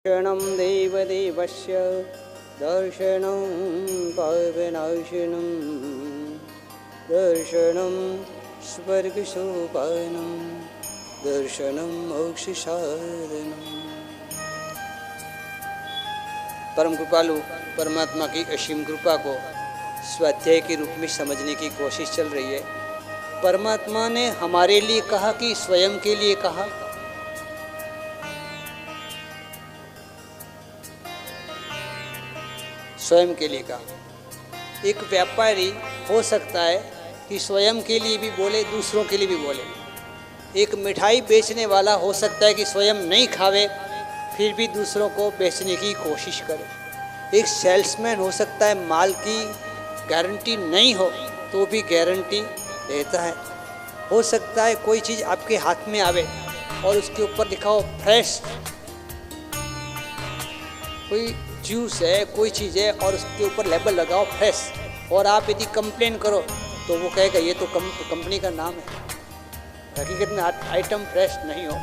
दर्शनं देवदेवस्य दर्शनं पावनाशनं दर्शनं स्वर्गसोपानं दर्शनं मोक्षसाधनं। परम कृपालु परमात्मा की असीम कृपा को स्वाध्याय के रूप में समझने की कोशिश चल रही है। परमात्मा ने हमारे लिए कहा कि स्वयं के लिए कहा? स्वयं के लिए कहा। एक व्यापारी हो सकता है कि स्वयं के लिए भी बोले, दूसरों के लिए भी बोले। एक मिठाई बेचने वाला हो सकता है कि स्वयं नहीं खावे फिर भी दूसरों को बेचने की कोशिश करे। एक सेल्समैन हो सकता है माल की गारंटी नहीं हो तो भी गारंटी देता है। हो सकता है कोई चीज़ आपके हाथ में आवे और उसके ऊपर लिखा हो फ्रेश, कोई जूस है, कोई चीज़ है और उसके ऊपर लेबल लगाओ फ्रेश, और आप यदि कंप्लेन करो तो वो कहेगा ये तो कंपनी का नाम है, हकीकत में आइटम फ्रेश नहीं हो।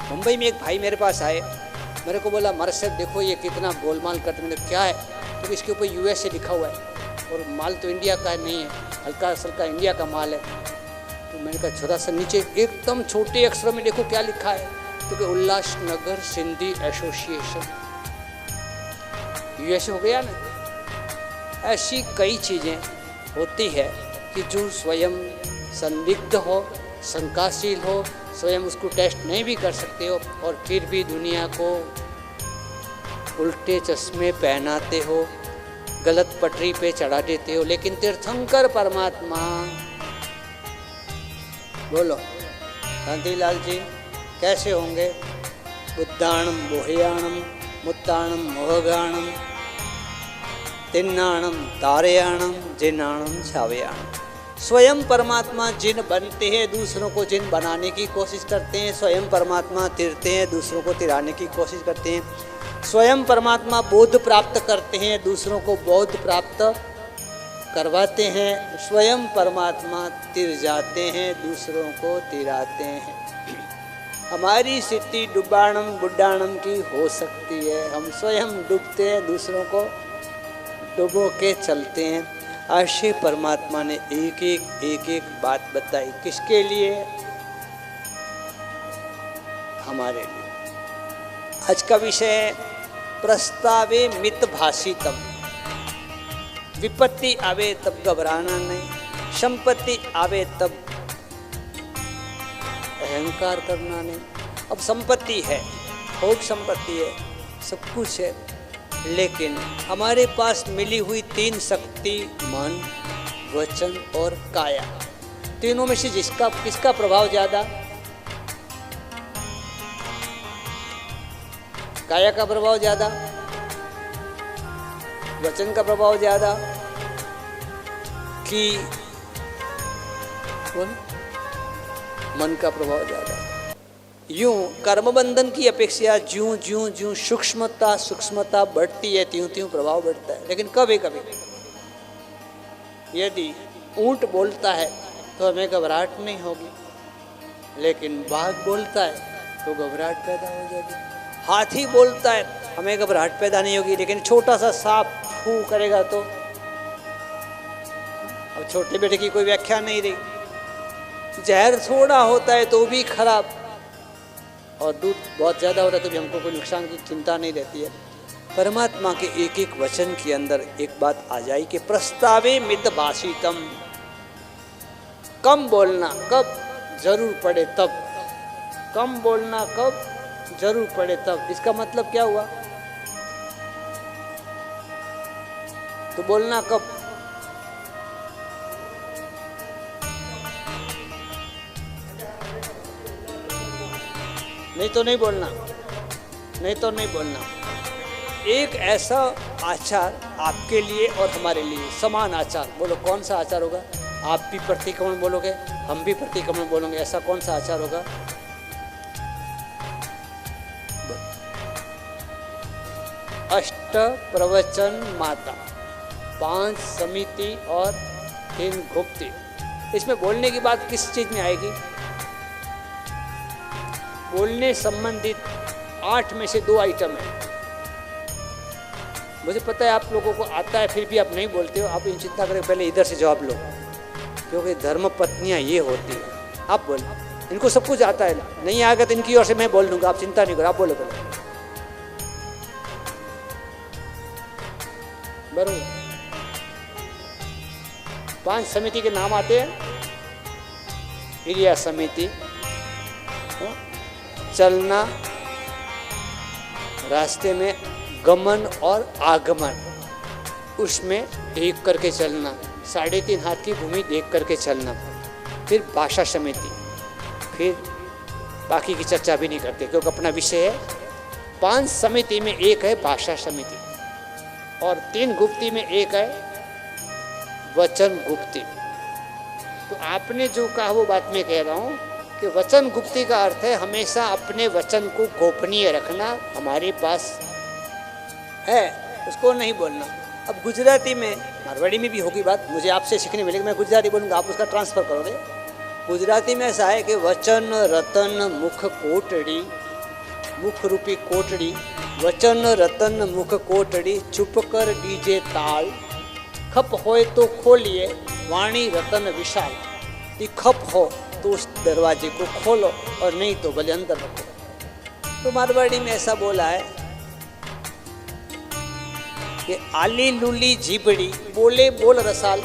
मुंबई में एक भाई मेरे पास आए, मेरे को बोला मर से देखो ये कितना गोलमाल करते। मैंने क्या है? तो इसके ऊपर यूएसए लिखा हुआ है और माल तो इंडिया का नहीं है, हल्का हल्का इंडिया का माल है। तो मैंने कहा छोटा सा नीचे एकदम छोटे अक्षरों में देखो क्या लिखा है, तो कि उल्लासनगर सिंधी एसोसिएशन, यूएसए हो गया ना। ऐसी कई चीज़ें होती है कि जो स्वयं संदिग्ध हो, शंकाशील हो, स्वयं उसको टेस्ट नहीं भी कर सकते हो और फिर भी दुनिया को उल्टे चश्मे पहनाते हो, गलत पटरी पे चढ़ा देते हो। लेकिन तीर्थंकर परमात्मा, बोलो कांतिलाल जी कैसे होंगे? बुद्धाणम बोहयाणम मुत्ताणम मोहगाणम तिन्नाणम तारयाणम जिन्नाणम छावयाणम। स्वयं परमात्मा जिन बनते हैं, दूसरों को जिन बनाने की कोशिश करते हैं। स्वयं परमात्मा तिरते हैं, दूसरों को तिराने की कोशिश करते हैं। स्वयं परमात्मा बोध प्राप्त करते हैं, दूसरों को बोध प्राप्त करवाते हैं। स्वयं परमात्मा तिर जाते हैं, दूसरों को तिराते हैं। हमारी स्थिति डुबाणम बुड्डाणम की हो सकती है, हम स्वयं डूबते हैं, दूसरों को डुबो के चलते हैं। आशय परमात्मा ने एक एक बात बताई, किसके लिए? हमारे लिए। आज का विषय है प्रस्तावे मित भाषितम। विपत्ति आवे तब घबराना नहीं, संपत्ति आवे तब अहंकार करना नहीं। अब संपत्ति है, भोग संपत्ति है, सब कुछ है, लेकिन हमारे पास मिली हुई तीन शक्ति, मन, वचन और काया, तीनों में से किसका प्रभाव ज्यादा? काया का प्रभाव ज्यादा, वचन का प्रभाव ज्यादा कि मन का प्रभाव ज्यादा? यूं कर्म बंधन की अपेक्षा ज्यों ज्यों ज्यों सूक्ष्मता बढ़ती है त्यों त्यों प्रभाव बढ़ता है। लेकिन कभी कभी यदि ऊंट बोलता है तो हमें घबराहट नहीं होगी, लेकिन बाघ बोलता है तो घबराहट पैदा हो जाएगी। हाथी बोलता है हमें घबराहट पैदा नहीं होगी, लेकिन छोटा सा सांप फू करेगा तो अब छोटे बेटे की कोई व्याख्या नहीं रही। जहर थोड़ा होता है तो भी खराब, और दूध बहुत ज़्यादा होता है तो भी हमको कोई नुकसान की चिंता नहीं रहती है। परमात्मा के एक एक वचन के अंदर एक बात आ जाए कि प्रस्तावे मित भाषितम। कम बोलना कब जरूर पड़े तब, कम बोलना कब जरूर पड़े तब। इसका मतलब क्या हुआ? तो बोलना कब? नहीं तो नहीं बोलना, नहीं तो नहीं बोलना। एक ऐसा आचार आपके लिए और हमारे लिए समान आचार, बोलो कौन सा आचार होगा? आप भी प्रतिक्रमण बोलोगे, हम भी प्रतिक्रमण बोलेंगे, ऐसा कौन सा आचार होगा? अष्ट प्रवचन माता, 5 समिति और 3 गुप्ति। इसमें बोलने की बात किस चीज में आएगी? बोलने संबंधित 8 में से 2 आइटम है। मुझे पता है आप लोगों को आता है, फिर भी आप नहीं बोलते हो। आप इन चिंता करें, पहले इधर से जवाब लो, क्योंकि धर्म पत्नियां ये होती हैं। आप बोलो, इनको सब कुछ आता है, नहीं आएगा तो इनकी ओर से मैं बोल दूंगा, आप चिंता नहीं करो। आप बोलो पहले। बरोबर। 5 समिति के नाम आते हैं। क्रिया समिति, चलना, रास्ते में गमन और आगमन, उसमें देख करके चलना, 3.5 हाथ की भूमि देख करके चलना। फिर भाषा समिति, फिर बाकी की चर्चा भी नहीं करते क्योंकि अपना विषय है। 5 समिति में एक है भाषा समिति, और 3 गुप्ती में एक है वचन गुप्ती। तो आपने जो कहा वो बात मैं कह रहा हूँ कि वचन गुप्ती का अर्थ है हमेशा अपने वचन को गोपनीय रखना, हमारे पास है उसको नहीं बोलना। अब गुजराती में, मारवाड़ी में भी होगी बात, मुझे आपसे सीखने मिलेगी, मैं गुजराती बोलूँगा, आप उसका ट्रांसफ़र करोगे। गुजराती में ऐसा है कि वचन रतन मुख कोटड़ी, मुख रूपी कोटड़ी, वचन रतन मुख कोटड़ी, चुप कर डीजे ताल, खप होए तो खोलिए वाणी रतन विशाल। कि खप हो तो उस दरवाजे को खोलो और नहीं तो भले अंदर रखो। तो मारवाड़ी में ऐसा बोला है कि आली लूली जीबड़ी, बोले बोल रसाल,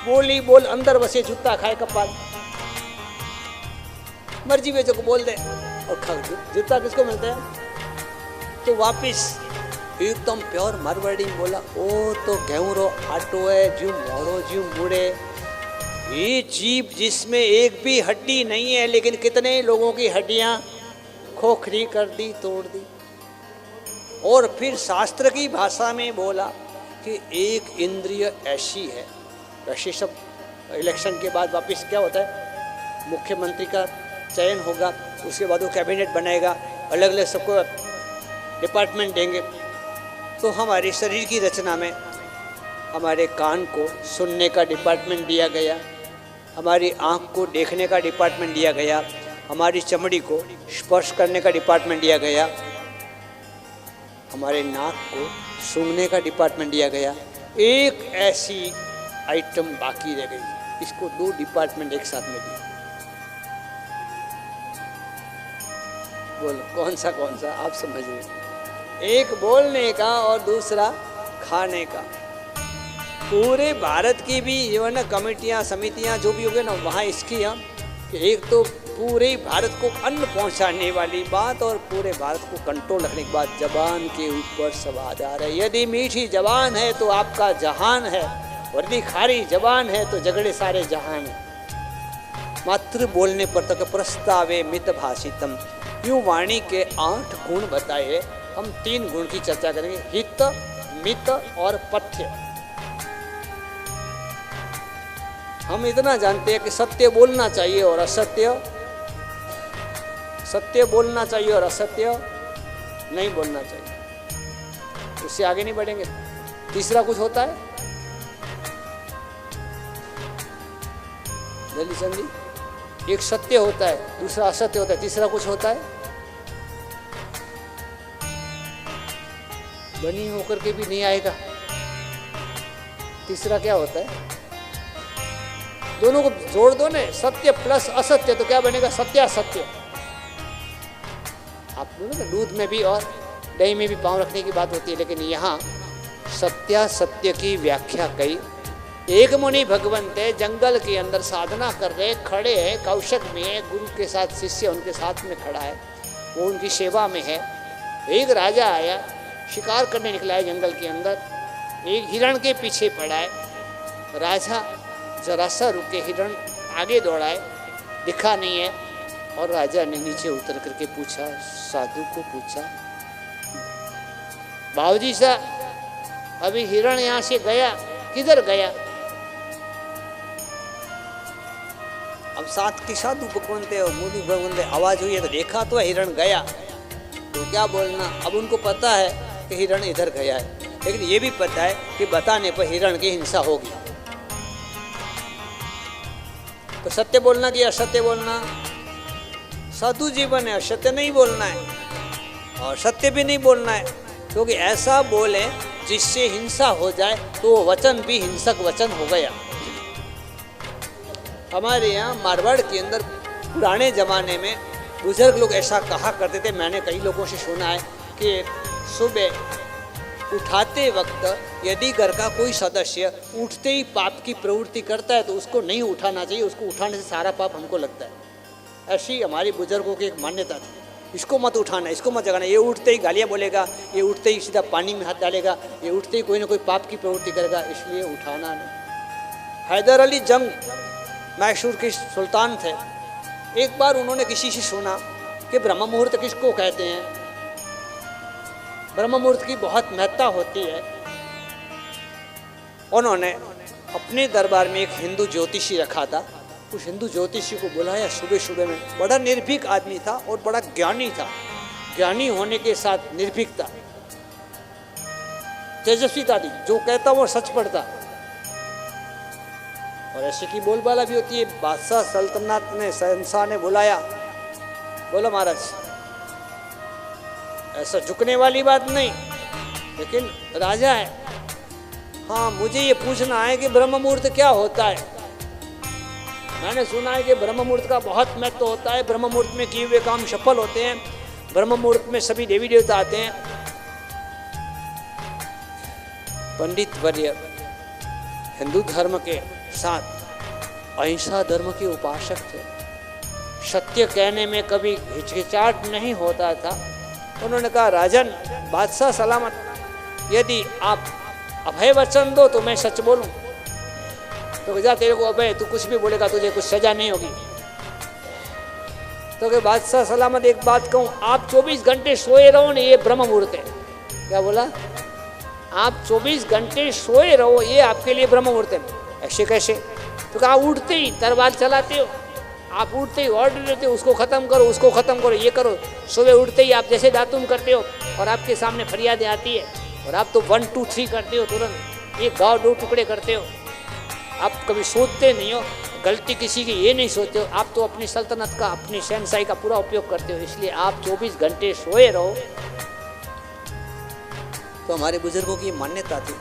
बोली बोल अंदर बसे जूता खाए कपाल। मर्जी बेचो को बोल दे और जूता किसको मिलता है। तो वापिस एकदम प्योर मारवाड़ी में बोला, ओ तो गेहूं आटो है, ज्यू मोड़ो ज्यू मुड़े। ये जीभ जिसमें एक भी हड्डी नहीं है, लेकिन कितने लोगों की हड्डियां खोखली कर दी, तोड़ दी। और फिर शास्त्र की भाषा में बोला कि एक इंद्रिय ऐसी है। वैसे सब इलेक्शन के बाद वापस क्या होता है, मुख्यमंत्री का चयन होगा, उसके बाद वो कैबिनेट बनाएगा, अलग अलग सबको डिपार्टमेंट देंगे। तो हमारे शरीर की रचना में हमारे कान को सुनने का डिपार्टमेंट दिया गया, हमारी आँख को देखने का डिपार्टमेंट दिया गया, हमारी चमड़ी को स्पर्श करने का डिपार्टमेंट दिया गया, हमारे नाक को सूंघने का डिपार्टमेंट दिया गया। एक ऐसी आइटम बाकी रह गई, इसको 2 डिपार्टमेंट एक साथ में दिए। बोलो कौन सा आप समझ रहे? एक बोलने का और दूसरा खाने का। पूरे भारत की भी जो है ना कमेटियाँ समितियाँ जो भी हो गए ना, वहाँ इसकी कि एक तो पूरे भारत को अन्न पहुँचाने वाली बात और पूरे भारत को कंट्रोल रखने की बात। जबान के ऊपर सब आधार है। यदि मीठी जबान है तो आपका जहान है, और यदि खारी जबान है तो झगड़े सारे जहान है। मात्र बोलने पर तक प्रस्तावे मित भाषितम, यूँ वाणी के 8 गुण बताए। हम 3 गुण की चर्चा करेंगे, हित, मित और पथ्य। हम इतना जानते हैं कि सत्य बोलना चाहिए और असत्य, सत्य बोलना चाहिए और असत्य नहीं बोलना चाहिए। उससे आगे नहीं बढ़ेंगे। तीसरा कुछ होता है जल्दी जल्दी, एक सत्य होता है, दूसरा असत्य होता है, तीसरा कुछ होता है बनी होकर के भी नहीं आएगा। तीसरा क्या होता है? दोनों को जोड़ दो ना, सत्य प्लस असत्य, तो क्या बनेगा? सत्यासत्य। आप बोलो ना, दूध में भी और दही में भी पाँव रखने की बात होती है, लेकिन यहाँ सत्यासत्य की व्याख्या कई। एक मुनि भगवंत है, जंगल के अंदर साधना कर रहे, खड़े हैं, कौशक में है, गुरु के साथ शिष्य उनके साथ में खड़ा है, वो उनकी सेवा में है। एक राजा आया, शिकार करने निकला है जंगल के अंदर, एक हिरण के पीछे पड़ा है। राजा जरा सा रुके, हिरण आगे दौड़ा है, दिखा नहीं है, और राजा ने नीचे उतर करके पूछा, साधु को पूछा, बाबूजी साहब अभी हिरण यहाँ से गया, किधर गया? अब साथ की साधु भगवंते और मोदी भगवंते आवाज हुई है तो देखा तो हिरण गया, तो क्या बोलना। अब उनको पता है कि हिरण इधर गया है, लेकिन ये भी पता है कि बताने पर हिरण की हिंसा होगी। तो सत्य बोलना कि असत्य बोलना? साधु जीवन है, असत्य नहीं बोलना है और सत्य भी नहीं बोलना है। क्योंकि ऐसा बोले जिससे हिंसा हो जाए तो वो वचन भी हिंसक वचन हो गया। हमारे यहाँ मारवाड़ के अंदर पुराने ज़माने में बुजुर्ग लोग ऐसा कहा करते थे, मैंने कई लोगों से सुना है कि सुबह उठाते वक्त यदि घर का कोई सदस्य उठते ही पाप की प्रवृत्ति करता है तो उसको नहीं उठाना चाहिए, उसको उठाने से सारा पाप हमको लगता है। ऐसी हमारे बुजुर्गों की एक मान्यता थी, इसको मत उठाना, इसको मत जगाना, ये उठते ही गालियाँ बोलेगा, ये उठते ही सीधा पानी में हाथ डालेगा, ये उठते ही कोई ना कोई पाप की प्रवृत्ति करेगा, इसलिए उठाना नहीं। हैदर अली जंग मैसूर के सुल्तान थे। एक बार उन्होंने किसी से सुना कि ब्रह्म मुहूर्त किसको कहते हैं, ब्रह्म मुहूर्त की बहुत महत्ता होती है। उन्होंने अपने दरबार में एक हिंदू ज्योतिषी रखा था, उस हिंदू ज्योतिषी को बुलाया सुबह सुबह में। बड़ा निर्भीक आदमी था और बड़ा ज्ञानी था, ज्ञानी होने के साथ निर्भीकता, तेजस्वीता थी, जो कहता वो सच पड़ता और ऐसे की बोलबाला भी होती है। बादशाह सल्तनत ने शहंशाह ने बुलाया, बोला महाराज ऐसा झुकने वाली बात नहीं, लेकिन राजा है, हाँ मुझे ये पूछना है कि ब्रह्म मुहूर्त क्या होता है। मैंने सुना है कि ब्रह्म मुहूर्त का बहुत महत्व होता है, ब्रह्म मुहूर्त में किए हुए काम सफल होते हैं, ब्रह्म मुहूर्त में सभी देवी देवता आते हैं। पंडित वर्य हिंदू धर्म के साथ अहिंसा धर्म के उपासक थे, सत्य कहने में कभी हिचकिचाहट नहीं होता था। उन्होंने कहा राजन बादशाह सलामत, यदि आप अभय वचन दो तो मैं सच बोलूं। तो जा तेरे को अभय, तू कुछ भी बोलेगा तुझे कुछ सजा नहीं होगी। तो कि बादशाह सलामत एक बात कहूं, आप 24 घंटे सोए रहो ना, ये ब्रह्म मुहूर्त है। क्या बोला? आप 24 घंटे सोए रहो, ये आपके लिए ब्रह्म मुहूर्त है। ऐसे कैसे? तो आप उठते ही तलवार चलाते हो, आप उठते ही ऑर्डर देते हो, उसको ख़त्म करो, उसको ख़त्म करो, ये करो। सुबह उठते ही आप जैसे दातुन करते हो और आपके सामने फरियादें आती है और आप तो 1 2 3 करते हो, तुरंत एक गाँव 2 टुकड़े करते हो। आप कभी सोचते नहीं हो, गलती किसी की ये नहीं सोचते हो, आप तो अपनी सल्तनत का, अपनी शहंशाही का पूरा उपयोग करते हो, इसलिए आप 24 घंटे सोए रहो। तो हमारे बुजुर्गों की मान्यता थी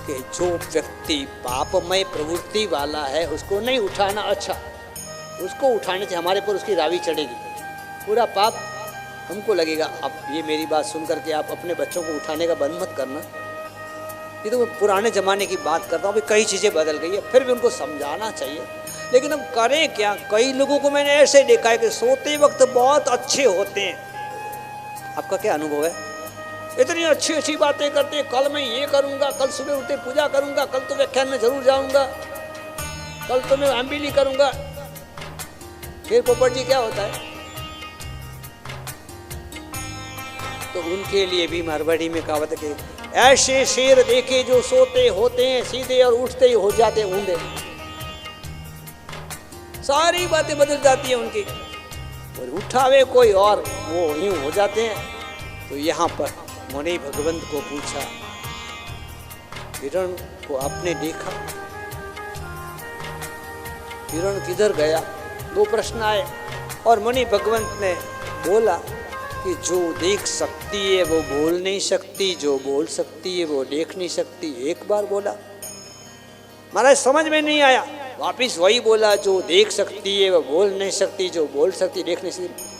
कि जो व्यक्ति पापमय प्रवृत्ति वाला है उसको नहीं उठाना अच्छा, उसको उठाने से हमारे पर उसकी रावी चढ़ेगी, पूरा पाप हमको लगेगा। अब ये मेरी बात सुन करके आप अपने बच्चों को उठाने का बंद मत करना। ये तो मैं पुराने ज़माने की बात करता हूँ, अभी कई चीज़ें बदल गई है, फिर भी उनको समझाना चाहिए। लेकिन हम करें क्या? कई लोगों को मैंने ऐसे देखा है कि सोते वक्त बहुत अच्छे होते हैं। आपका क्या अनुभव है? इतनी अच्छी अच्छी बातें करते हैं, कल मैं ये करूँगा, कल सुबह उठते पूजा करूँगा, कल तो व्याख्यान में जरूर जाऊँगा, कल तो मैं अम्बिली करूँगा। फिर पोपट जी क्या होता है? तो उनके लिए भी मारवाड़ी में कहावत है कि ऐसे शेर देखे जो सोते होते हैं सीधे और उठते ही हो जाते ऊंधे। सारी बातें बदल जाती है उनकी, और उठावे कोई और वो यूं हो जाते हैं। तो यहाँ पर मुनि भगवंत को पूछा, हिरण को आपने देखा? हिरण किधर गया? 2 प्रश्न आए और मुनि भगवंत ने बोला कि जो देख सकती है वो बोल नहीं सकती, जो बोल सकती है वो देख नहीं सकती। एक बार बोला, महाराज समझ में नहीं आया, वापिस वही बोला, जो देख सकती है वो बोल नहीं सकती, जो बोल सकती देख नहीं सकती।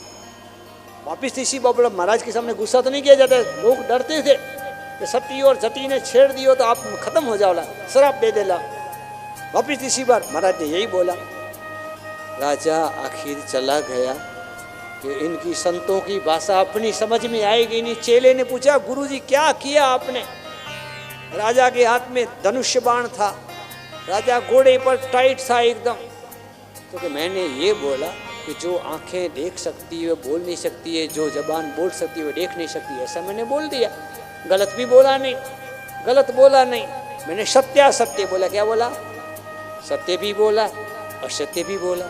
वापिस इसी बात बोला। महाराज के सामने गुस्सा तो नहीं किया जाता, लोग डरते थे कि सती और जती ने छेड़ दियो तो आप खत्म हो जाओला, शराब दे देला। वापिस इसी बार महाराज ने यही बोला। राजा आखिर चला गया कि इनकी संतों की भाषा अपनी समझ में आएगी नहीं। चेले ने पूछा, गुरुजी क्या किया आपने? राजा के हाथ में धनुष्य बाण था, राजा घोड़े पर टाइट था एकदम। तो कि मैंने ये बोला कि जो आंखें देख सकती है वो बोल नहीं सकती है, जो जबान बोल सकती है वो देख नहीं सकती, ऐसा मैंने बोल दिया। गलत भी बोला नहीं, गलत बोला नहीं, मैंने सत्यासत्य बोला। क्या बोला? सत्य भी बोला और सत्य भी बोला,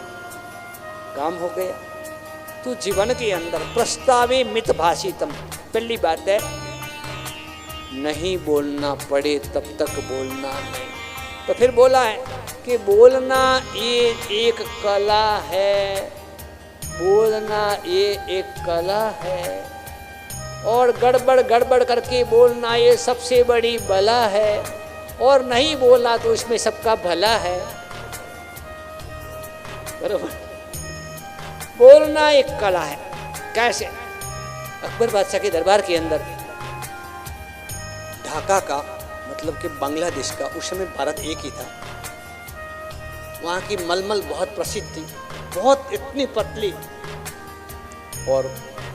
काम हो गया। तो जीवन के अंदर प्रस्तावे मित भाषितम, पहली बात है नहीं बोलना पड़े तब तक बोलना नहीं। तो फिर बोला है कि बोलना ये एक कला है, बोलना ये एक कला है। और गड़बड़ गड़बड़ करके बोलना ये सबसे बड़ी बला है, और नहीं बोलना तो इसमें सबका भला है। बरोबर, बोलना एक कला है। कैसे? अकबर बादशाह के दरबार के अंदर ढाका का मतलब कि बांग्लादेश का, उस समय भारत एक ही था, वहाँ की मलमल बहुत प्रसिद्ध थी, बहुत इतनी पतली, और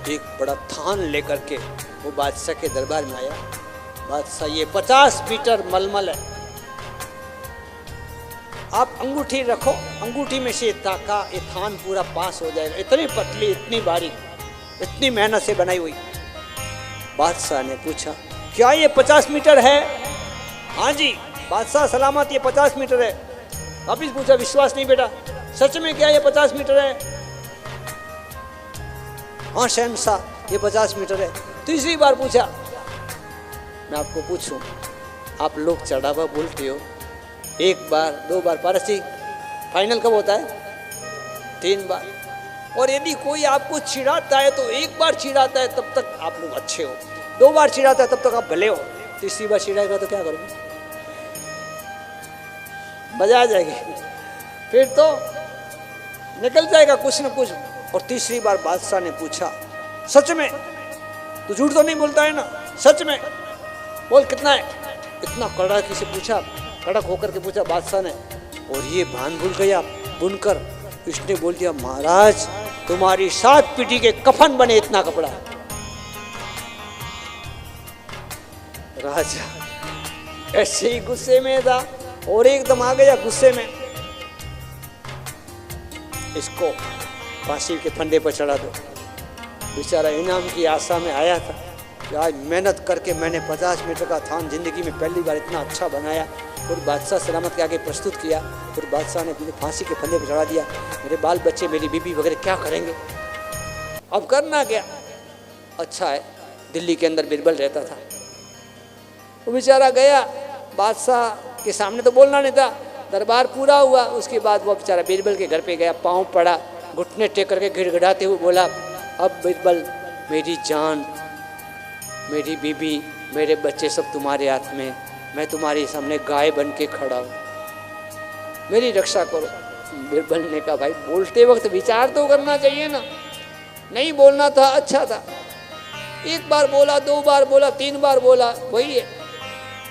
एक बड़ा थान लेकर के वो बादशाह के दरबार में आया। बादशाह, ये 50 मीटर मलमल है, आप अंगूठी रखो, अंगूठी में से ताका ये थान पूरा पास हो जाएगा। इतनी पतली, इतनी बारीक, इतनी मेहनत से बनाई हुई। बादशाह ने पूछा, क्या ये 50 मीटर है? हाँ जी बादशाह सलामत, ये 50 मीटर है। वापिस पूछा, विश्वास नहीं बेटा, सच में क्या ये 50 मीटर है? हाँ शहंशाह, ये 50 मीटर है। तीसरी बार पूछा, मैं आपको पूछूं, आप लोग चढ़ावा बोलते हो, 1 बार 2 बार, पारसी फाइनल कब होता है? 3 बार। और यदि कोई आपको चिढ़ाता है तो 1 बार चिढ़ाता है तब तक आप लोग अच्छे हो, 2 बार चिढ़ाता है तब तक आप भले हो, तीसरी बार चिढ़ाएगा तो क्या करोगे? मजा आ जाएगी, फिर तो निकल जाएगा कुछ न कुछ। और तीसरी बार बादशाह ने पूछा, सच में? तू झूठ तो नहीं बोलता है ना? सच में बोल, कितना है? इतना कड़क से पूछा, कड़क होकर के पूछा बादशाह ने। और ये भान भूल गया बुनकर, इसने बोल दिया, महाराज तुम्हारी 7 पीढ़ी के कफन बने इतना कपड़ा। राजा ऐसे ही गुस्से में था और एकदम आ गया गुस्से में, इसको फांसी के फंदे पर चढ़ा दो। बेचारा इनाम की आशा में आया था कि आज मेहनत करके मैंने 50 मीटर का थान जिंदगी में पहली बार इतना अच्छा बनाया, और बादशाह सलामत के आगे प्रस्तुत किया, और बादशाह ने मुझे फांसी के फंदे पर चढ़ा दिया। मेरे बाल बच्चे, मेरी बीबी वगैरह क्या करेंगे? अब करना क्या? अच्छा है दिल्ली के अंदर बिरबल रहता था, वो बेचारा गया, बादशाह के सामने तो बोलना नहीं था, दरबार पूरा हुआ, उसके बाद वो बेचारा बिरबल के घर पे गया, पाँव पड़ा, घुटने टेक करके गिड़गिड़ाते हुए बोला, अब बिरबल मेरी जान, मेरी बीबी, मेरे बच्चे सब तुम्हारे हाथ में, मैं तुम्हारे सामने गाय बन के खड़ा हूँ, मेरी रक्षा करो। बिरबल ने कहा, भाई बोलते वक्त विचार तो करना चाहिए ना, नहीं बोलना था अच्छा था, 1 बार बोला, 2 बार बोला, 3 बार बोला, वही है।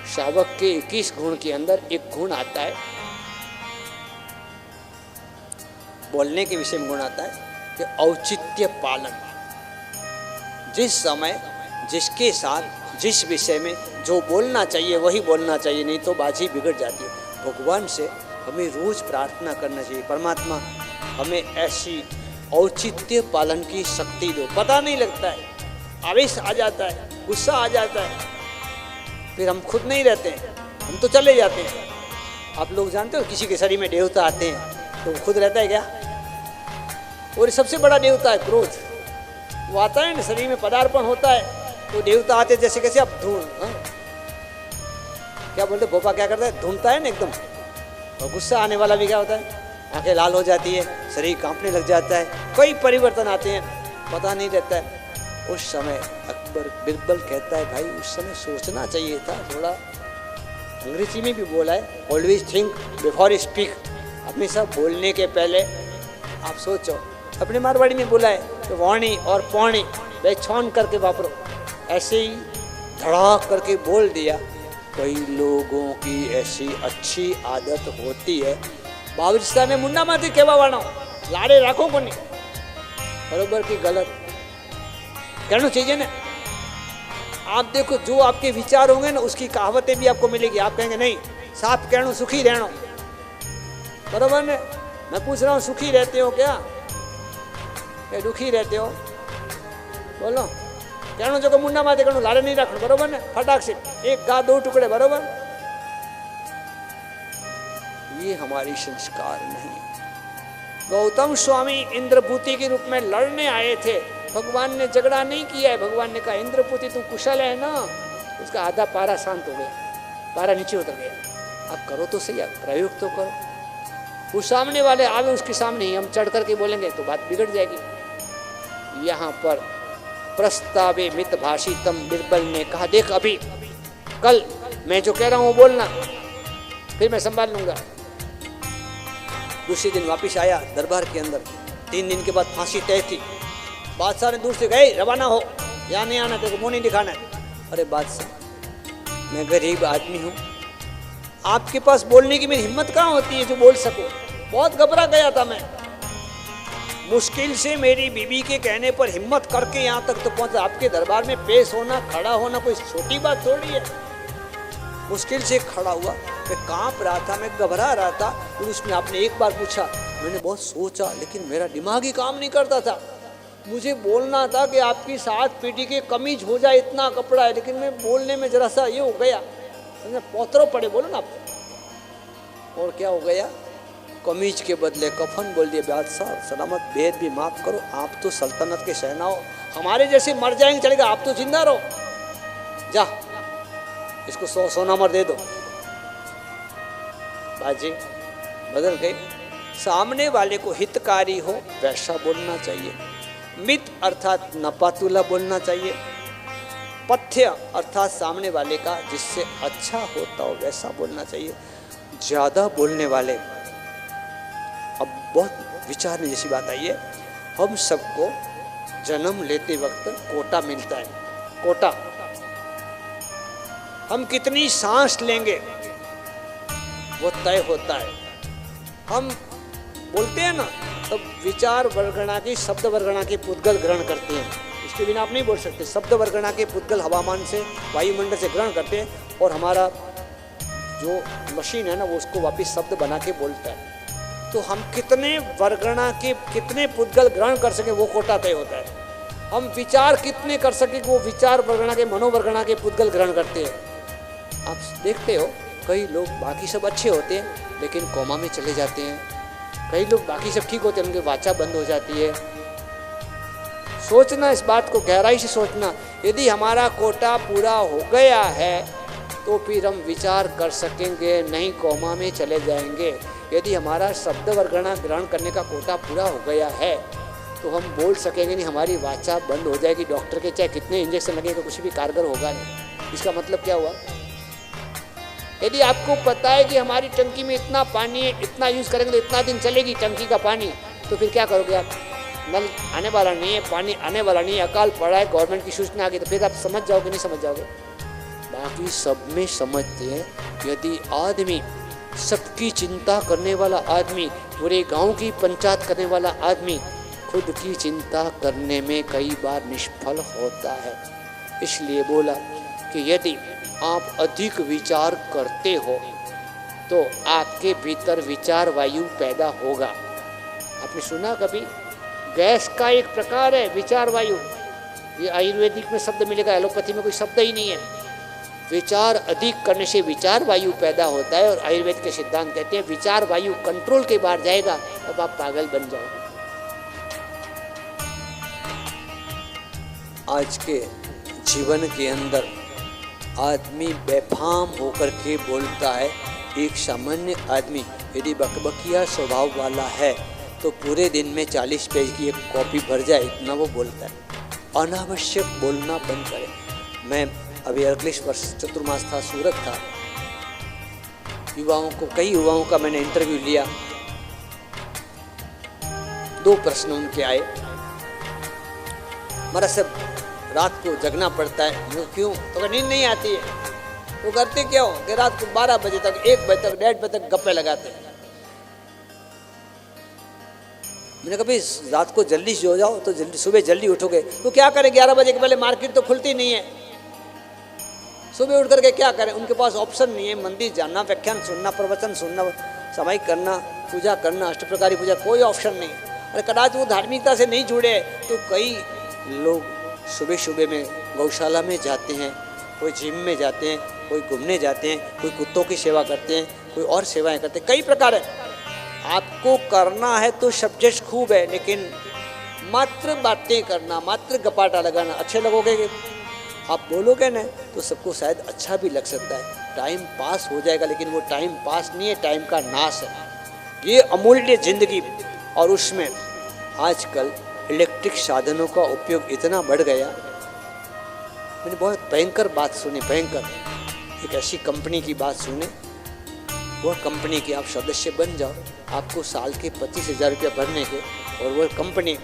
शावक के 21 गुण के अंदर एक गुण आता है, बोलने के विषय में गुण आता है कि औचित्य पालन। जिस समय जिसके साथ जिस विषय में जो बोलना चाहिए वही बोलना चाहिए, नहीं तो बाजी बिगड़ जाती है। भगवान से हमें रोज प्रार्थना करना चाहिए, परमात्मा हमें ऐसी औचित्य पालन की शक्ति दो। पता नहीं लगता है, आवेश आ जाता है, गुस्सा आ जाता है, फिर हम खुद नहीं रहते हैं, हम तो चले जाते हैं। आप लोग जानते हो किसी के शरीर में देवता आते हैं तो वो खुद रहता है क्या? और सबसे बड़ा देवता है क्रोध, वो आता है ना, शरीर में पदार्पण होता है तो देवता आते जैसे कैसे आप क्या बोलते, भोपा क्या करता है, ढूंढता है ना एकदम। और गुस्सा आने वाला भी क्या होता है, आंखें लाल हो जाती है, शरीर कांपने लग जाता है, कई परिवर्तन आते हैं, पता नहीं रहता है। उस समय अकबर बिरबल कहता है, भाई उस समय सोचना चाहिए था थोड़ा। अंग्रेजी में भी बोला है, ऑलवेज थिंक बिफोर स्पीक, हमेशा बोलने के पहले आप सोचो। अपने मारवाड़ी में बोला है कि वाणी और पौणी वे छौन करके वापरो, ऐसे ही धड़ाक करके बोल दिया। कई लोगों की ऐसी अच्छी आदत होती है, बावरिस्ता ने मुन्ना माथी कहवा वाणो लाड़े राखो को नहीं, बरोबर की गलत कहना चाहिए ना। आप देखो जो आपके विचार होंगे ना उसकी कहावतें भी आपको मिलेगी। आप कहेंगे नहीं साफ कहना सुखी रहना, बरोबर ने। मैं पूछ रहा हूँ सुखी रहते हो क्या दुखी रहते हो? बोलो कहना जो मुन्ना माथे कहना लाड़े नहीं रखना, बरोबर ने। फटाक से 1 गा 2 टुकड़े, बरोबर। ये हमारी संस्कार नहीं। गौतम स्वामी इंद्रपुति के रूप में लड़ने आए थे, भगवान ने झगड़ा नहीं किया है। भगवान ने कहा इंद्रपुति तू कुशल है ना, उसका आधा पारा शांत हो गया, पारा नीचे उतर गया। अब करो तो सही, प्रयोग तो करो। वो सामने वाले आवे उसके सामने ही हम चढ़ करके बोलेंगे तो बात बिगड़ जाएगी। यहाँ पर प्रस्तावे मित भाषितम। बिरबल ने कहा, देख अभी कल मैं जो कह रहा हूँ वो बोलना, फिर मैं संभाल लूंगा। दूसरे दिन वापिस आया दरबार के अंदर। 3 दिन के बाद फांसी तय थी। बादशाह ने दूर से गए, रवाना हो, यहाँ नहीं आना, तेरे को मुंह नहीं दिखाना है। अरे बादशाह, मैं गरीब आदमी हूँ, आपके पास बोलने की मेरी हिम्मत कहाँ होती है जो बोल सकूं। बहुत घबरा गया था मैं, मुश्किल से मेरी बीवी के कहने पर हिम्मत करके यहाँ तक तो पहुंचा। आपके दरबार में पेश होना, खड़ा होना कोई छोटी बात थोड़ी है। मुश्किल से खड़ा हुआ, मैं कांप रहा था, मैं घबरा रहा था। फिर उसने आपने एक बार पूछा, मैंने बहुत सोचा, लेकिन मेरा दिमाग ही काम नहीं करता था। मुझे बोलना था कि आपकी 7 पीढ़ी के कमीज हो जाए, इतना कपड़ा है, लेकिन मैं बोलने में जरा सा ये हो गया, समझे, पोतरो पड़े, बोलो ना आप। और क्या हो गया, कमीज के बदले कफन बोल दिए। बादशाह सलामत, भेद भी माफ करो, आप तो सल्तनत के शहना हो, हमारे जैसे मर जाएंगे चलेगा, आप तो जिंदा रहो, जा इसको 100 सोनामर दे दो। बाजी बदल गई। सामने वाले को हितकारी हो वैसा बोलना चाहिए। मित अर्थात नपातुला बोलना चाहिए। पथ्य अर्थात सामने वाले का जिससे अच्छा होता हो वैसा बोलना चाहिए। ज़्यादा बोलने वाले, अब बहुत विचारने जैसी बात आई है। हम सबको जन्म लेते वक्त कोटा मिलता है, कोटा। हम कितनी सांस लेंगे वो तय होता है। हम बोलते हैं ना, तब विचार वर्गणा की, शब्द वर्गणा के पुद्गल ग्रहण करते हैं, इसके बिना आप नहीं बोल सकते। शब्द वर्गणा के पुद्गल हवामान से, वायुमंडल से ग्रहण करते हैं, और हमारा जो मशीन है ना वो उसको वापस शब्द बना के बोलता है। तो हम कितने वर्गणा के, कितने पुद्गल ग्रहण कर सके वो कोटा तय होता है। हम विचार कितने कर सके वो विचार वर्गणा के, मनोवर्गणा के पुद्गल ग्रहण करते हैं। आप देखते हो कई लोग बाकी सब अच्छे होते हैं लेकिन कोमा में चले जाते हैं। कई लोग बाकी सब ठीक होते हैं, उनकी वाचा बंद हो जाती है। सोचना, इस बात को गहराई से सोचना। यदि हमारा कोटा पूरा हो गया है तो फिर हम विचार कर सकेंगे, नहीं कोमा में चले जाएंगे। यदि हमारा शब्द वर्गणा ग्रहण करने का कोटा पूरा हो गया है तो हम बोल सकेंगे नहीं, हमारी वाचा बंद हो जाएगी। डॉक्टर के चाहे कितने इंजेक्शन लगेंगे कुछ भी कारगर होगा नहीं। इसका मतलब क्या हुआ? यदि आपको पता है कि हमारी टंकी में इतना पानी है, इतना यूज़ करेंगे तो इतना दिन चलेगी टंकी का पानी, तो फिर क्या करोगे आप? नल आने वाला नहीं है, पानी आने वाला नहीं है, अकाल पड़ा है, गवर्नमेंट की सूचना आ गई, तो फिर आप समझ जाओगे नहीं समझ जाओगे? बाकी सब में समझते हैं। यदि आदमी, सबकी चिंता करने वाला आदमी, पूरे गांव की पंचायत करने वाला आदमी खुद की चिंता करने में कई बार निष्फल होता है। इसलिए बोला कि यदि आप अधिक विचार करते हो तो आपके भीतर विचार वायु पैदा होगा। आपने सुना कभी? गैस का एक प्रकार है विचार वायु। ये आयुर्वेदिक में शब्द मिलेगा, एलोपैथी में कोई शब्द ही नहीं है। विचार अधिक करने से विचार वायु पैदा होता है, और आयुर्वेद के सिद्धांत कहते हैं विचार वायु कंट्रोल के बाहर जाएगा तब आप पागल बन जाओगे। आज के जीवन के अंदर आदमी बेफाम होकर के बोलता है। एक सामान्य आदमी यदि बकबकिया स्वभाव वाला है तो पूरे दिन में 40 पेज की एक कॉपी भर जाए, इतना वो बोलता है। अनावश्यक बोलना बंद करे। मैं अभी अगले वर्ष चतुर्मास था, सूरत था, युवाओं को, कई युवाओं का मैंने इंटरव्यू लिया। 2 प्रश्न उनके आए, हमारा सब रात को जगना पड़ता है। वो क्यों? तो नींद नहीं आती है। वो करते क्या हो कि रात को 12 बजे तक, 1 बजे तक, 1:30 बजे तक गप्पे लगाते हैं। मैंने कहा भाई रात को जल्दी सो जाओ तो जल्दी सुबह जल्दी उठोगे तो क्या करें? 11 बजे के पहले मार्केट तो खुलती नहीं है। सुबह उठ करके क्या करें? उनके पास ऑप्शन नहीं है। मंदिर जाना, व्याख्यान सुनना, प्रवचन सुनना, सामायिक करना, पूजा करना, अष्टप्रकारी पूजा, कोई ऑप्शन नहीं। अरे कदाच वो धार्मिकता से नहीं जुड़े तो कई लोग सुबह सुबह में गौशाला में जाते हैं, कोई जिम में जाते हैं, कोई घूमने जाते हैं, कोई कुत्तों की सेवा करते हैं, कोई और सेवाएं करते हैं। कई प्रकार है। आपको करना है तो सब्जेक्ट खूब है, लेकिन मात्र बातें करना, मात्र गपाटा लगाना, अच्छे लगोगे आप बोलोगे ना तो सबको शायद अच्छा भी लग सकता है, टाइम पास हो जाएगा, लेकिन वो टाइम पास नहीं है, टाइम का नाश है। ये अमूल्य जिंदगी। और उसमें आजकल इलेक्ट्रिक साधनों का उपयोग इतना बढ़ गया। मैंने बहुत भयंकर बात सुनी, भयंकर। एक ऐसी कंपनी की बात सुने, वो कंपनी के आप सदस्य बन जाओ, आपको साल के 25,000 रुपया भरने के, और वो कंपनी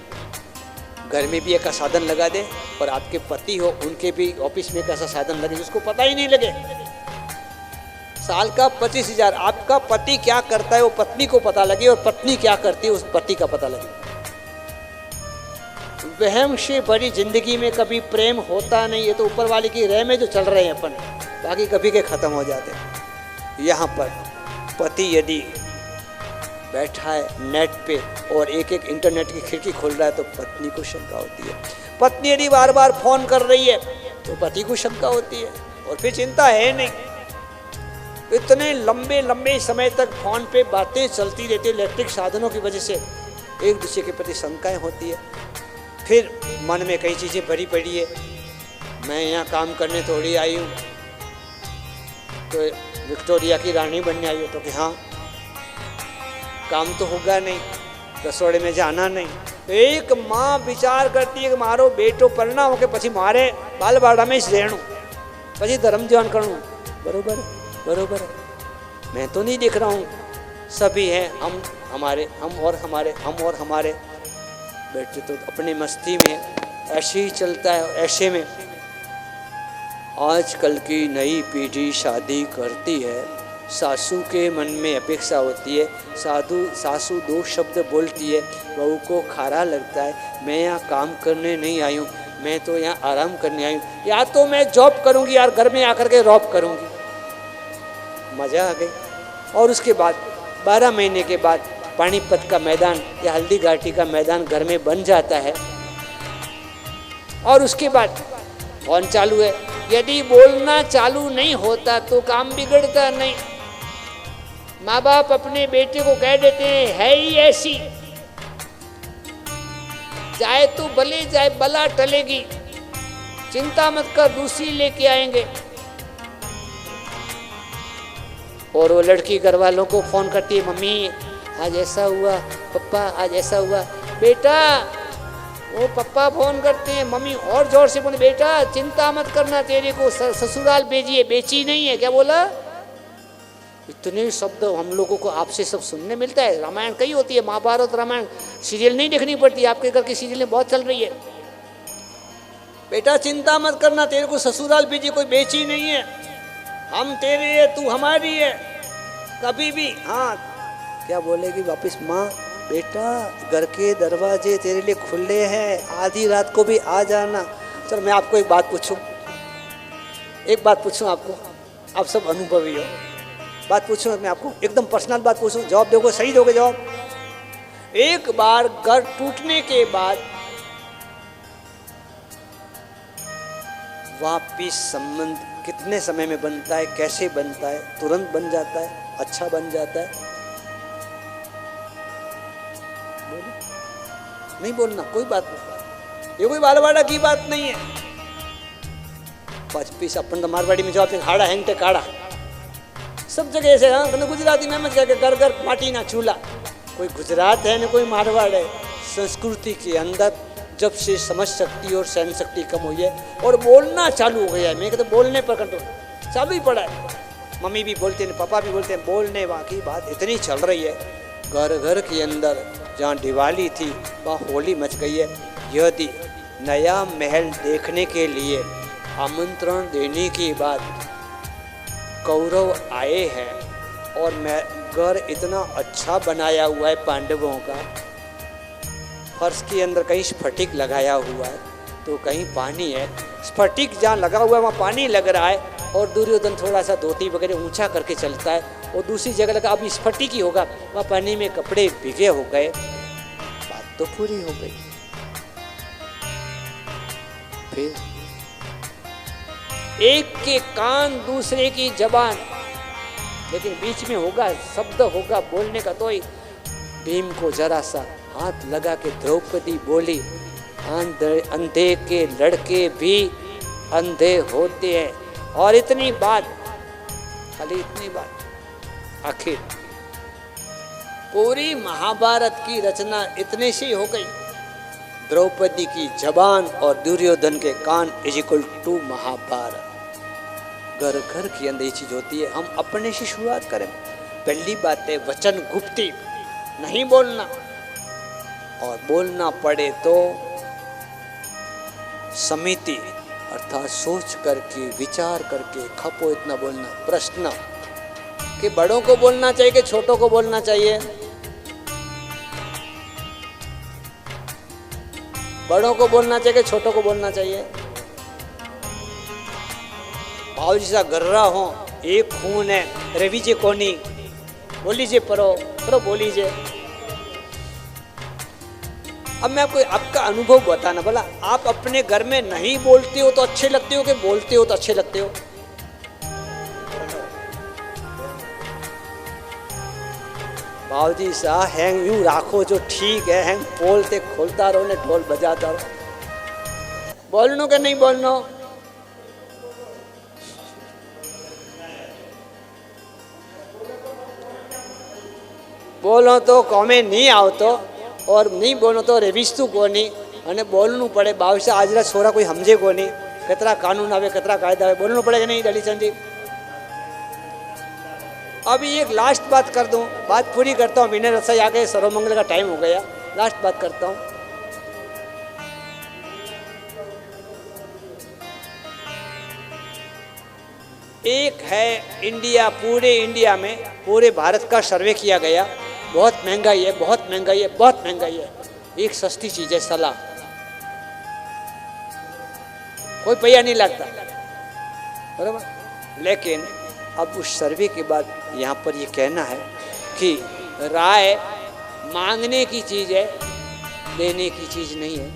घर में भी एक साधन लगा दे, और आपके पति हो उनके भी ऑफिस में एक ऐसा साधन लगे जिसको पता ही नहीं लगे। साल का 25,000। आपका पति क्या करता है वो पत्नी को पता लगे, और पत्नी क्या करती है उस पति का पता लगे। वहम से बड़ी जिंदगी में कभी प्रेम होता नहीं है। तो ऊपर वाले की रह में जो चल रहे हैं अपन, बाकी कभी के खत्म हो जाते हैं। यहाँ पर पति यदि बैठा है नेट पे और एक एक इंटरनेट की खिड़की खोल रहा है तो पत्नी को शंका होती है। पत्नी यदि बार बार फोन कर रही है तो पति को शंका होती है, और फिर चिंता है नहीं। इतने लंबे लंबे समय तक फोन पे बातें चलती रहती है, इलेक्ट्रिक साधनों की वजह से एक दूसरे के प्रति शंकाएं होती है। फिर मन में कई चीज़ें भरी पड़ी है, मैं यहाँ काम करने थोड़ी आई हूँ, तो विक्टोरिया की रानी बनने आई हो, तो कि हाँ काम तो होगा नहीं, रसोड़े में जाना नहीं। एक माँ विचार करती है कि मारो बेटो परना हो के પછી મારે બાલવાડા में રહેણું, પછી धर्म जीवन करूँ। बरोबर बरोबर, मैं तो नहीं देख रहा हूँ, सभी हैं, हम और हमारे बैठे तो अपनी मस्ती में। ऐसे ही चलता है। ऐसे में आजकल की नई पीढ़ी शादी करती है, सासू के मन में अपेक्षा होती है, सासू 2 शब्द बोलती है, बहू को खारा लगता है, मैं यहाँ काम करने नहीं आई हूँ, मैं तो यहाँ आराम करने आई हूँ, या तो मैं जॉब करूँगी यार, घर में आकर के रॉब करूँगी। मज़ा आ गई। और उसके बाद 12 महीने के बाद पानीपत का मैदान या हल्दी घाटी का मैदान घर में बन जाता है। और उसके बाद फोन चालू है, यदि बोलना चालू नहीं होता तो काम बिगड़ता नहीं। माँ बाप अपने बेटे को कह देते हैं, है ही ऐसी, जाए तो भले जाए, बला टलेगी, चिंता मत कर, दूसरी लेके आएंगे। और वो लड़की घर वालों को फोन करती है, मम्मी आज ऐसा हुआ, पापा आज ऐसा हुआ। बेटा, वो पापा फोन करते हैं, मम्मी और जोर से बोले, बेटा चिंता मत करना, तेरे को ससुराल भेजिए, बेची नहीं है। क्या बोला? इतने शब्द हम लोगों को आपसे सब सुनने मिलता है। रामायण कई होती है, महाभारत रामायण सीरियल नहीं देखनी पड़ती, आपके घर की सीरियलें बहुत चल रही है। बेटा चिंता मत करना, तेरे को ससुराल भेजिए, कोई बेची नहीं है, हम तेरे है, तू हमारी है, कभी भी। हाँ, क्या बोलेगी वापिस माँ? बेटा घर के दरवाजे तेरे लिए खुले हैं, आधी रात को भी आ जाना। चल मैं आपको एक बात पूछूं, आपको, आप सब अनुभवी हो, बात पूछूं मैं आपको, एकदम पर्सनल बात पूछूं, जवाब दोगे, सही दोगे जवाब। एक बार घर टूटने के बाद वापिस संबंध कितने समय में बनता है, कैसे बनता है? तुरंत बन जाता है, अच्छा बन जाता है? नहीं बोलना, कोई बात नहीं, ये कोई बालवाड़ा की बात नहीं है। 25 अपन तो मारवाड़ी में जवाब हाड़ा हैंगते काड़ा, सब जगह ऐसे। हाँ, गुजराती में मत क्या, घर घर माटी ना चूल्हा। कोई गुजरात है ना कोई मारवाड़ है। संस्कृति के अंदर जब से समझ शक्ति और सहन शक्ति कम हुई है और बोलना चालू हो गया है, मैं कहता बोलने पर कंट्रोल चालू ही पड़ा है। मम्मी भी बोलते हैं, पापा भी बोलते हैं, बोलने की बात इतनी चल रही है। घर घर के अंदर जहाँ दिवाली थी वहाँ होली मच गई है। यदि नया महल देखने के लिए आमंत्रण देने के बाद कौरव आए हैं और मैं घर इतना अच्छा बनाया हुआ है पांडवों का, फर्श के अंदर कहीं स्फटिक लगाया हुआ है तो कहीं पानी है, स्फटिक जहाँ लगा हुआ है वहाँ पानी लग रहा है और दुर्योधन थोड़ा सा धोती वगैरह ऊंचा करके चलता है और दूसरी जगह लगा अब स्फटिक ही होगा, वहाँ पानी में कपड़े भीगे हो गए। बात तो पूरी हो गई। फिर एक के कान दूसरे की जबान, लेकिन बीच में होगा शब्द होगा बोलने का। तो भीम को जरा सा हाथ लगा के द्रौपदी बोली, अंधे के लड़के भी अंधे होते हैं। और इतनी बात, खाली इतनी बात, आखिर पूरी महाभारत की रचना इतने से हो गई। द्रौपदी की जबान और दुर्योधन के कान इज इक्वल टू महाभारत। घर घर के अंदर ये चीज होती है। हम अपने से शुरुआत करें। पहली बात है वचन गुप्ती, नहीं बोलना, और बोलना पड़े तो समिति अर्थात सोच करके विचार करके खपो इतना बोलना। प्रश्न कि बड़ों को बोलना चाहिए कि छोटों को बोलना चाहिए? बड़ों को बोलना चाहिए कि छोटों को बोलना चाहिए? भाव जी सा गर्रा हो, एक खून है, रवि जी कोनी, बोलीजिए परो बोलीजिए। अब मैं आपको आपका अनुभव बताना, बोला आप अपने घर में नहीं बोलते हो तो अच्छे लगते हो कि बोलते हो तो अच्छे लगते हो? भावजी सा हैंग यूं राखो जो ठीक है, हैंग बोलते खोलता रहो ने ढोल बजाता रहो। बोलनो के नहीं बोलनो? बोलो तो कोमे नहीं आवतो और नहीं बोलो तो रेविस्तू कोनी અને બોલવું પડે। બાવીસ આજના છોરા કોઈ સમજે કોની, કતરા કાનૂન આવે કતરા કાયदा આવે, बोलना पड़ेगा नहीं दलीचंद जी? अभी एक लास्ट बात कर दूं, बात पूरी करता हूँ। विनय रसाई आ गए, सर्वमंगल का टाइम हो गया, लास्ट बात करता हूँ। एक है इंडिया, पूरे इंडिया में पूरे भारत का सर्वे किया गया। बहुत महंगाई है, बहुत महंगाई है, बहुत महंगाई है। एक सस्ती चीज है सलाह, कोई पैसा नहीं लगता, बराबर। लेकिन अब उस सर्वे के बाद यहाँ पर ये कहना है कि राय मांगने की चीज है, देने की चीज नहीं है,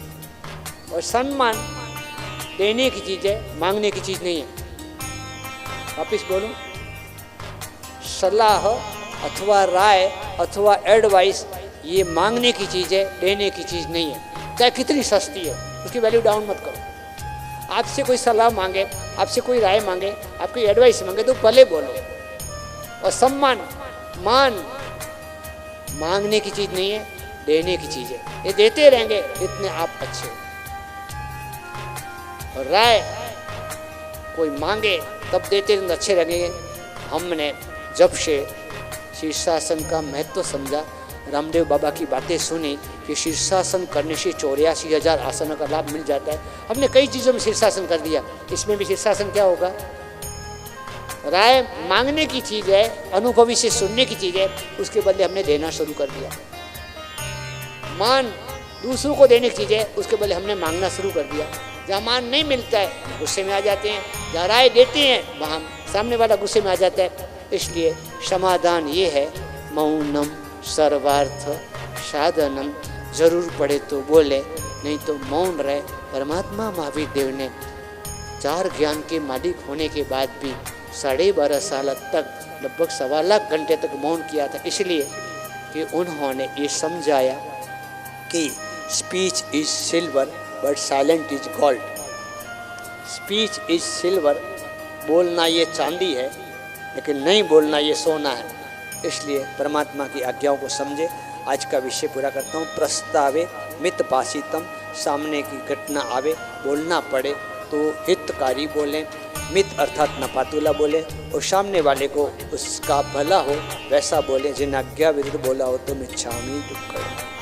और सम्मान देने की चीज है, मांगने की चीज नहीं है। वापिस बोलूं, सलाह अथवा राय अथवा एडवाइस ये मांगने की चीज़ है, देने की चीज़ नहीं है। चाहे कितनी सस्ती है, उसकी वैल्यू डाउन मत करो। आपसे कोई सलाह मांगे, आपसे कोई राय मांगे, आपकी एडवाइस मांगे तो भले बोलो। और सम्मान, मान मांगने की चीज़ नहीं है, देने की चीज़ है। ये देते रहेंगे इतने आप अच्छे हो। और राय कोई मांगे तब देते रहेंगे, अच्छे रहेंगे। हमने जब से शीर्षासन का महत्व समझा, रामदेव बाबा की बातें सुनी कि शीर्षासन करने से 84,000 आसनों का लाभ मिल जाता है, हमने कई चीज़ों में शीर्षासन कर दिया। इसमें भी शीर्षासन क्या होगा? राय मांगने की चीज़ है, अनुभवी से सुनने की चीज़ है, उसके बदले हमने देना शुरू कर दिया। मान दूसरों को देने की चीज़ है, उसके बदले हमने मांगना शुरू कर दिया। जहाँ मान नहीं मिलता है गुस्से में आ जाते हैं, जहाँ राय देते हैं वहाँ सामने वाला गुस्से में आ जाता है। इसलिए समाधान ये है, मौनम सर्वार्थ साधनम। जरूर पड़े तो बोले, नहीं तो मौन रहे। परमात्मा महावीर देव ने 4 ज्ञान के मालिक होने के बाद भी 12.5 साल तक लगभग 1.25 लाख घंटे तक मौन किया था, इसलिए कि उन्होंने ये समझाया कि speech is silver but silent is gold. Speech is silver, बोलना ये चांदी है, लेकिन नहीं बोलना ये सोना है। इसलिए परमात्मा की आज्ञाओं को समझे। आज का विषय पूरा करता हूँ। प्रस्तावे मित भाषितम, सामने की घटना आवे, बोलना पड़े तो हितकारी बोलें, मित अर्थात नपातुला बोले, और सामने वाले को उसका भला हो वैसा बोलें। जिन आज्ञा विरुद्ध बोला हो तो मिच्छामि दुक्कड़म।